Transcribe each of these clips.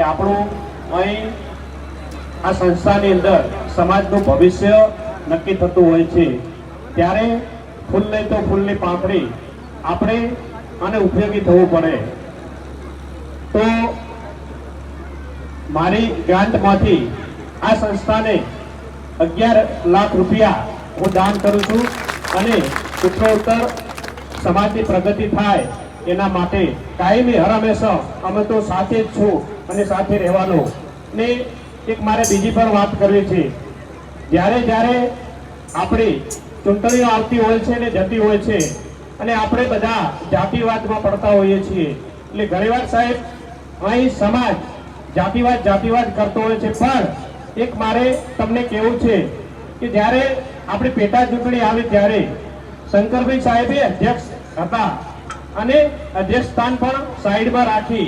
આપણું અહીં આ સંસ્થાની અંદર સમાજનું ભવિષ્ય નક્કી થતું હોય છે ત્યારે ફૂલ નહીં તો ફૂલની પાંખડી આપણે આને ઉપયોગી થવું પડે. તો મારી ગ્રાન્ટમાંથી આ સંસ્થાને 11 લાખ રૂપિયા હું દાન કરું છું અને ઉત્તરોત્તર સમાજની પ્રગતિ થાય એના માટે કાયમી હર હંમેશા અમે તો સાથે જ છું અને સાથે રહેવાનો. ને એક મારે બીજી પણ વાત કરવી છે. જ્યારે જ્યારે આપણી ચૂંટણીઓ આવતી હોય છે ને જતી હોય છે અને આપણે બધા જાતિવાદમાં પડતા હોઈએ છીએ, એટલે ઘણીવાર સાહેબ અહીં સમાજ જાતિવાદ કરતો હોય છે. પણ એક મારે તમને કહેવું છે કે જ્યારે આપણી પેટા ચૂંટણી આવી ત્યારે શંકરભાઈ સાહેબે અધ્યક્ષ હતા અને અધ્યક્ષ સ્થાન પણ સાઈડમાં રાખી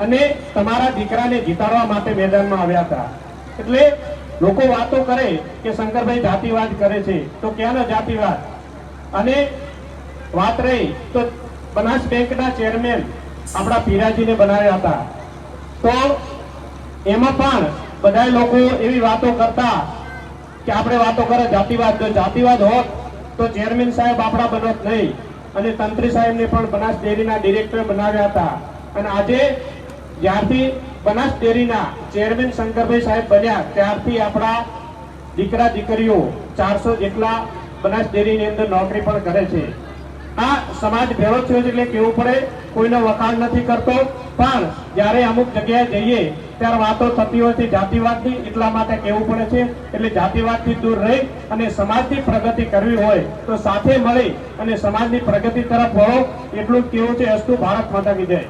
અને તમારા દીકરાને જીતાડવા માટે મેદાનમાં આવ્યા હતા. એટલે લોકો વાતો કરે કે શંકરભાઈ જાતિવાદ કરે છે, તો ક્યાંનો જાતિવાદ? અને વાત રહી તો બનાસ બેંકના ચેરમેન આપણા પીરાજીને બનાવ્યા હતા, તો એમાં પણ બધા લોકો એવી વાતો કરતા કે આપણે વાતો કરે જાતિવાદ. જો જાતિવાદ હોત તો ચેરમેન સાહેબ આપણા બનત નહીં અને તંત્રી સાહેબને પણ બનાસ ડેરીના ડિરેક્ટર બનાવ્યા હતા. અને આજે જ્યારથી બનાસ ડેરીના ચેરમેન શંકરભાઈ સાહેબ બન્યા ત્યારથી આપણા દીકરા દીકરીઓ 400 જેટલા બનાસ ડેરીની અંદર નોકરી પણ કરે છે. આ સમાજ ભેળો થયો છે એટલે કેવું પડે, કોઈનો વખાણ નથી કરતો, પણ જ્યારે અમુક જગ્યાએ જઈએ ત્યારે વાતો થતી હોય છે જાતિવાદની, એટલા માટે કેવું પડે છે. એટલે જાતિવાદથી દૂર રહી અને સમાજની પ્રગતિ કરવી હોય તો સાથે મળી અને સમાજની પ્રગતિ તરફ વળો, એટલું જ કેવું છે. અસ્તુ ભારત માતા કી જય.